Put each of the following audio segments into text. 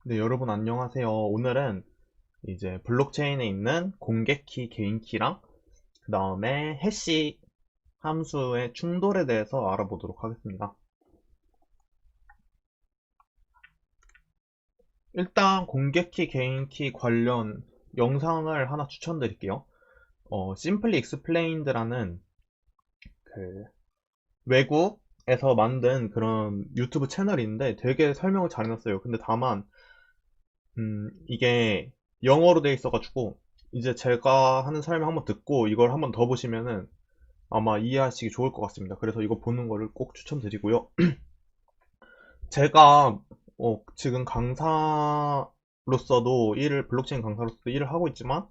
네, 여러분 안녕하세요. 오늘은 이제 블록체인에 있는 공개키, 개인키랑 그 다음에 해시 함수의 충돌에 대해서 알아보도록 하겠습니다. 일단 공개키, 개인키 관련 영상을 하나 추천드릴게요. Simply Explained라는 그 외국에서 만든 그런 유튜브 채널인데 되게 설명을 잘 해놨어요. 근데 다만 이게 영어로 돼 있어가지고 이제 제가 하는 설명 한번 듣고 이걸 한번 더 보시면은 아마 이해하시기 좋을 것 같습니다. 그래서 이거 보는 거를 꼭 추천드리고요. 제가 지금 강사로서도 블록체인 강사로서도 일을 하고 있지만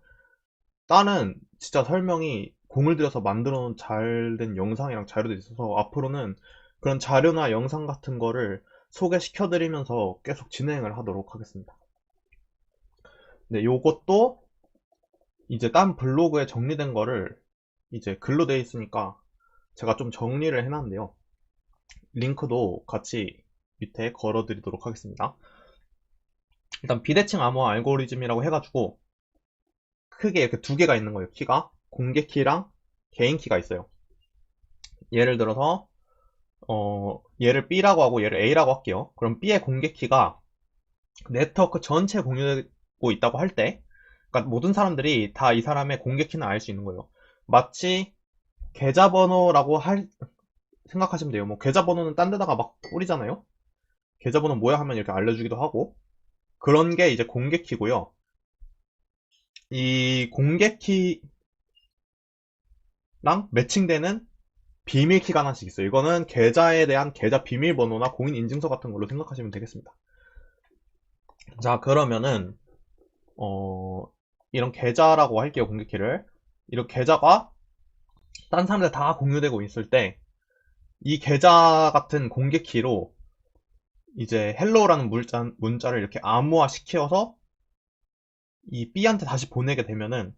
다른 진짜 설명이 공을 들여서 만들어 놓은 잘된 영상이랑 자료들이 있어서 앞으로는 그런 자료나 영상 같은 거를 소개시켜 드리면서 계속 진행을 하도록 하겠습니다. 네, 요것도 이제 딴 블로그에 정리된 거를 이제 글로 돼 있으니까 제가 좀 정리를 해놨는데요. 링크도 같이 밑에 걸어 드리도록 하겠습니다. 일단 비대칭 암호화 알고리즘이라고 해가지고 크게 이렇게 두 개가 있는 거예요. 키가 공개 키랑 개인 키가 있어요. 예를 들어서 얘를 B라고 하고 얘를 A라고 할게요. 그럼 B의 공개 키가 네트워크 전체 공유되고 있다고 할 때, 그러니까 모든 사람들이 다 이 사람의 공개 키는 알 수 있는 거예요. 마치 계좌번호라고 생각하시면 돼요. 뭐 계좌번호는 딴 데다가 막 뿌리잖아요. 계좌번호 뭐야 하면 이렇게 알려주기도 하고 그런 게 이제 공개 키고요. 이 공개 키랑 매칭되는 비밀 키가 하나씩 있어요. 이거는 계좌에 대한 계좌 비밀번호나 공인인증서 같은 걸로 생각하시면 되겠습니다. 자, 그러면은 이런 계좌라고 할게요. 공개 키를. 이런 계좌가 딴 사람들 다 공유되고 있을 때 이 계좌 같은 공개 키로 이제 헬로우라는 문자를 이렇게 암호화 시켜서 이 B한테 다시 보내게 되면은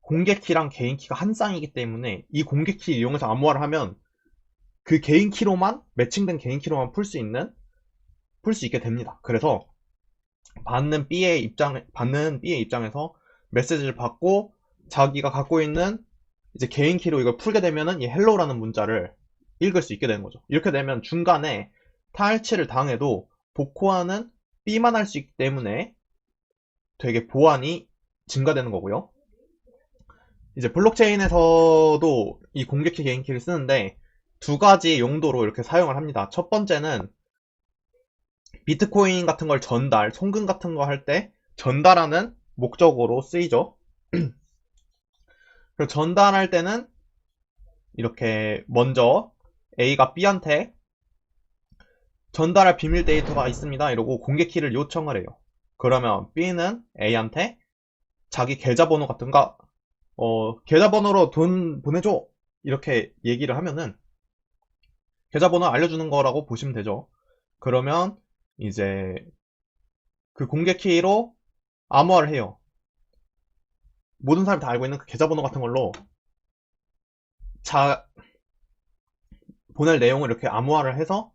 공개 키랑 개인 키가 한 쌍이기 때문에 이 공개 키 이용해서 암호화를 하면 그 개인 키로만 매칭된 개인 키로만 풀 수 있게 됩니다. 그래서 받는 B의 입장에서 메시지를 받고 자기가 갖고 있는 이제 개인 키로 이걸 풀게 되면은 이 헬로우라는 문자를 읽을 수 있게 되는 거죠. 이렇게 되면 중간에 탈취를 당해도 복호하는 B만 할 수 있기 때문에 되게 보안이 증가되는 거고요. 이제 블록체인에서도 이 공개키 개인키를 쓰는데 두 가지 용도로 이렇게 사용을 합니다. 첫 번째는 비트코인 같은 걸 송금 같은 거 할 때 전달하는 목적으로 쓰이죠. 그리고 전달할 때는 이렇게 먼저 A가 B한테 전달할 비밀 데이터가 있습니다. 이러고 공개키를 요청을 해요. 그러면 B는 A한테 자기 계좌번호 같은 거, 계좌번호로 돈 보내줘! 이렇게 얘기를 하면은 계좌번호 알려주는 거라고 보시면 되죠. 그러면 이제 그 공개 키로 암호화를 해요. 모든 사람이 다 알고 있는 그 계좌번호 같은 걸로 자 보낼 내용을 이렇게 암호화를 해서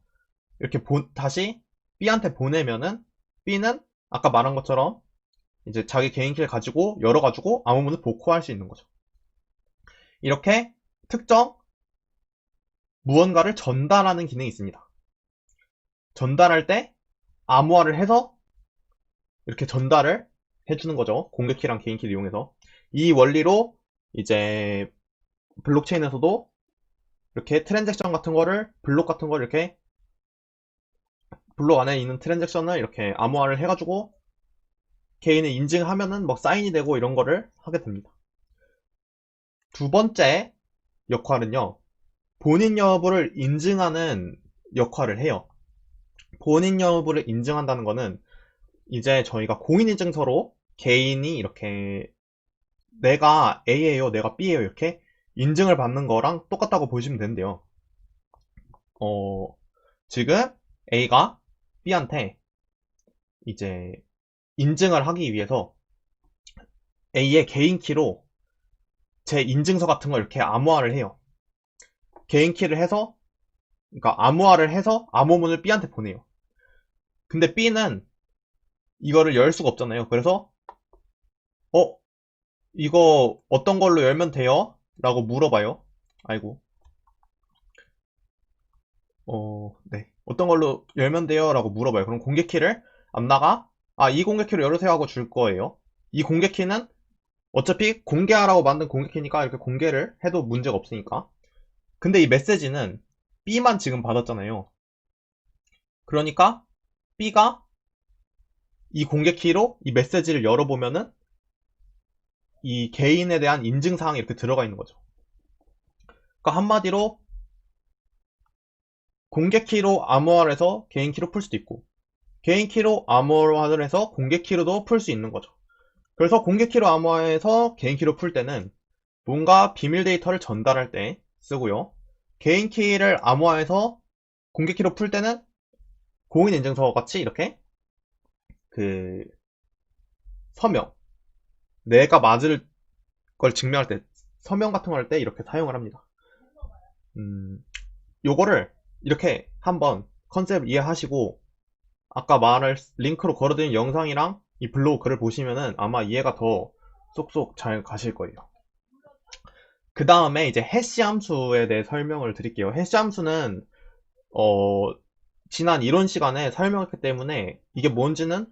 이렇게 다시 B한테 보내면은 B는 아까 말한 것처럼 이제 자기 개인 키를 가지고 열어가지고 암호문을 복호할 수 있는 거죠. 이렇게 특정 무언가를 전달하는 기능이 있습니다. 전달할 때 암호화를 해서 이렇게 전달을 해주는 거죠. 공개 키랑 개인 키를 이용해서. 이 원리로 이제 블록체인에서도 이렇게 트랜잭션 같은 거를 블록 같은 걸 이렇게 블록 안에 있는 트랜잭션을 이렇게 암호화를 해가지고 개인을 인증하면은 뭐 사인이 되고 이런 거를 하게 됩니다. 두 번째 역할은요. 본인 여부를 인증하는 역할을 해요. 본인 여부를 인증한다는 거는 이제 저희가 공인인증서로 개인이 이렇게 내가 A예요, 내가 B예요 이렇게 인증을 받는 거랑 똑같다고 보시면 되는데요. 어, 지금 A가 B한테 이제 인증을 하기 위해서 A의 개인 키로 제 인증서 같은 걸 이렇게 암호화를 해요. 개인 키를 해서, 그러니까 암호화를 해서 암호문을 B한테 보내요. 근데 B는 이거를 열 수가 없잖아요. 그래서 어 이거 어떤 걸로 열면 돼요? 라고 물어봐요. 아이고. 네. 어떤 걸로 열면 돼요? 라고 물어봐요. 그럼 공개키를 안 나가? 아, 이 공개키로 열으세요 하고 줄 거예요. 이 공개키는 어차피 공개하라고 만든 공개키니까 이렇게 공개를 해도 문제가 없으니까. 근데 이 메시지는 B만 지금 받았잖아요. 그러니까 B가 이 공개키로 이 메시지를 열어보면은 이 개인에 대한 인증사항이 이렇게 들어가 있는 거죠. 그러니까 한마디로 공개키로 암호화를 해서 개인키로 풀 수도 있고 개인키로 암호화를 해서 공개키로도 풀 수 있는 거죠. 그래서 공개키로 암호화해서 개인키로 풀 때는 뭔가 비밀 데이터를 전달할 때 쓰고요. 개인키를 암호화해서 공개키로 풀 때는 공인인증서 같이 이렇게 그 서명, 내가 맞을 걸 증명할 때 서명 같은 걸 할 때 이렇게 사용을 합니다. 요거를 이렇게 한번 컨셉 이해하시고 아까 말을 링크로 걸어드린 영상이랑 이 블로그 글을 보시면은 아마 이해가 더 쏙쏙 잘 가실 거예요. 그 다음에 이제 해시 함수에 대해 설명을 드릴게요. 해시 함수는 지난 이론 시간에 설명했기 때문에 이게 뭔지는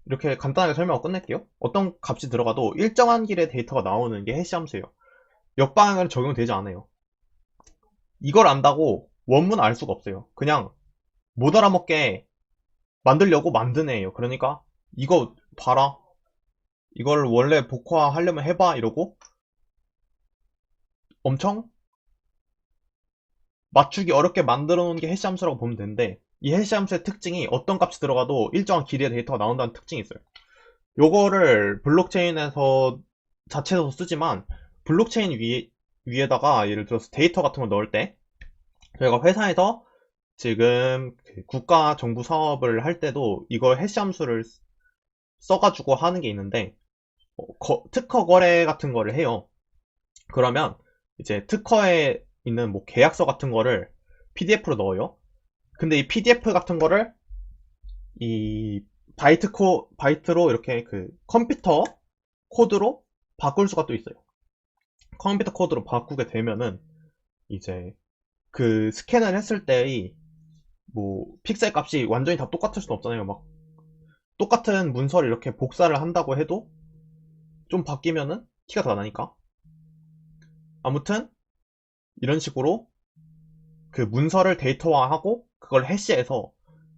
이렇게 간단하게 설명하고 끝낼게요. 어떤 값이 들어가도 일정한 길의 데이터가 나오는 게 해시 함수예요. 역방향은 적용되지 않아요. 이걸 안다고 원문 알 수가 없어요. 그냥 못 알아먹게 만들려고 만든 애예요. 그러니까 이거 봐라. 이걸 원래 복화하려면 해봐 이러고 엄청 맞추기 어렵게 만들어 놓은 게 해시 함수라고 보면 되는데 이 해시 함수의 특징이 어떤 값이 들어가도 일정한 길이의 데이터가 나온다는 특징이 있어요. 요거를 블록체인에서 자체에서 쓰지만 블록체인 위에다가 예를 들어서 데이터 같은 걸 넣을 때 저희가 회사에서 지금 국가 정부 사업을 할 때도 이걸 해시 함수를 써가지고 하는 게 있는데 특허 거래 같은 거를 해요. 그러면 이제 특허에 있는 뭐 계약서 같은 거를 PDF로 넣어요. 근데 이 PDF 같은 거를 이 바이트로 이렇게 그 컴퓨터 코드로 바꿀 수가 또 있어요. 컴퓨터 코드로 바꾸게 되면은 이제 그 스캔을 했을 때의 뭐 픽셀 값이 완전히 다 똑같을 수는 없잖아요. 막 똑같은 문서를 이렇게 복사를 한다고 해도 좀 바뀌면은 티가 더 나니까. 아무튼 이런 식으로 그 문서를 데이터화하고 그걸 해시해서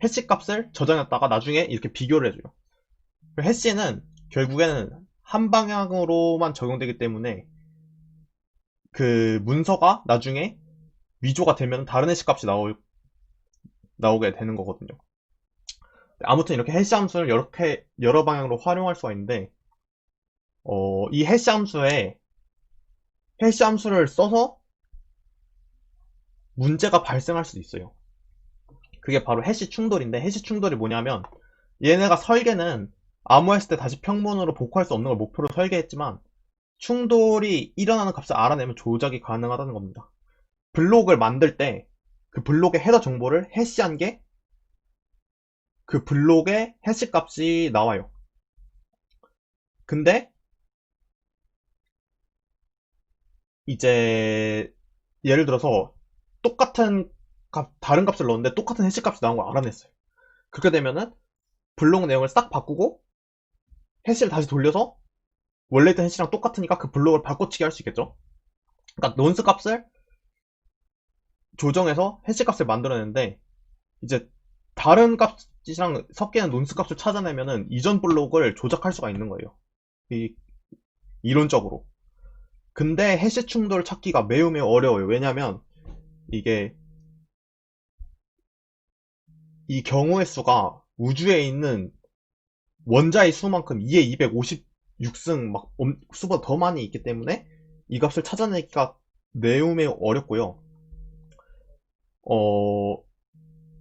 해시 값을 저장했다가 나중에 이렇게 비교를 해줘요. 해시는 결국에는 한 방향으로만 적용되기 때문에 그 문서가 나중에 위조가 되면 다른 해시 값이 나오게 되는 거거든요. 아무튼 이렇게 해시 함수를 이렇게 여러 방향으로 활용할 수가 있는데 이 해시 함수를 써서 문제가 발생할 수도 있어요. 그게 바로 해시 충돌인데 해시 충돌이 뭐냐면 얘네가 설계는 암호했을 때 다시 평문으로 복구할 수 없는 걸 목표로 설계했지만 충돌이 일어나는 값을 알아내면 조작이 가능하다는 겁니다. 블록을 만들 때 그 블록의 헤더 정보를 해시한 게 그 블록의 해시 값이 나와요. 근데 이제 예를 들어서 똑같은 다른 값을 넣었는데 똑같은 해시 값이 나온 걸 알아냈어요. 그렇게 되면은 블록 내용을 싹 바꾸고 해시를 다시 돌려서 원래 있던 해시랑 똑같으니까 그 블록을 바꿔치기 할 수 있겠죠. 그러니까 논스 값을 조정해서 해시 값을 만들어내는데 이제 다른 값이랑 섞이는 논스 값을 찾아내면은 이전 블록을 조작할 수가 있는 거예요. 이론적으로. 근데 해시 충돌 찾기가 매우 매우 어려워요. 왜냐면 이게 이 경우의 수가 우주에 있는 원자의 수만큼 2에 256승 막 수보다 더 많이 있기 때문에 이 값을 찾아내기가 매우 매우 어렵고요.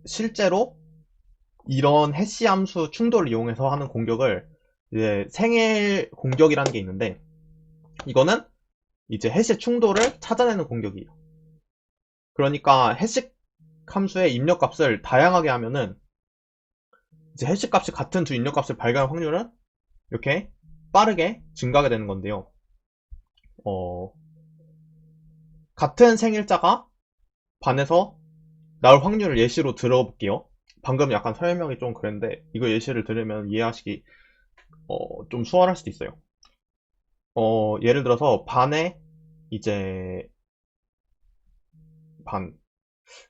실제로 이런 해시 함수 충돌을 이용해서 하는 공격을 이제 생일 공격이라는 게 있는데 이거는 이제 해시 충돌을 찾아내는 공격이에요. 그러니까 해시 함수의 입력 값을 다양하게 하면은 이제 해시 값이 같은 두 입력값을 발견할 확률은 이렇게 빠르게 증가하게 되는 건데요. 어, 같은 생일자가 반에서 나올 확률을 예시로 들어볼게요. 방금 약간 설명이 좀 그랬는데 이거 예시를 들으면 이해하시기 좀 수월할 수도 있어요. 예를 들어서 반에 이제 반,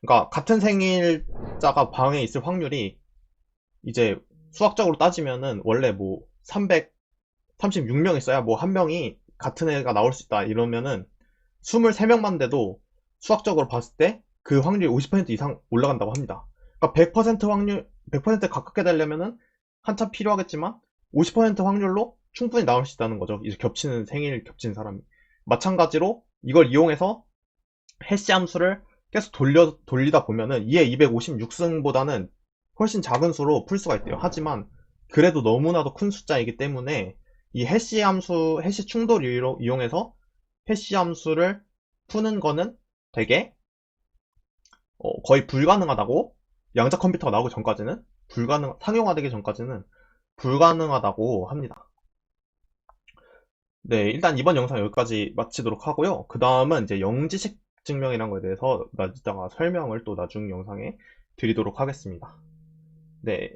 그러니까 같은 생일자가 방에 있을 확률이 이제 수학적으로 따지면은 원래 뭐 336명 있어야 뭐 한 명이 같은 애가 나올 수 있다 이러면은 23명만 돼도 수학적으로 봤을 때 그 확률이 50% 이상 올라간다고 합니다. 그러니까 100% 확률, 100% 가깝게 되려면은 한참 필요하겠지만 50% 확률로 충분히 나올 수 있다는 거죠. 이제 겹치는 생일 겹치는 사람이. 마찬가지로 이걸 이용해서 해시 함수를 계속 돌리다 보면은 이에 256승보다는 훨씬 작은 수로 풀 수가 있대요. 하지만 그래도 너무나도 큰 숫자이기 때문에 이 해시 함수, 해시 충돌을 이용해서 해시 함수를 푸는 거는 되게 거의 불가능하다고, 양자 컴퓨터가 나오기 전까지는 상용화되기 전까지는 불가능하다고 합니다. 네, 일단 이번 영상 여기까지 마치도록 하고요. 그 다음은 이제 영지식 증명이라는 거에 대해서 이따가 설명을 또 나중 영상에 드리도록 하겠습니다. 네,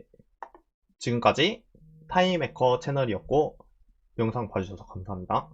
지금까지 타임해커 채널이었고 영상 봐주셔서 감사합니다.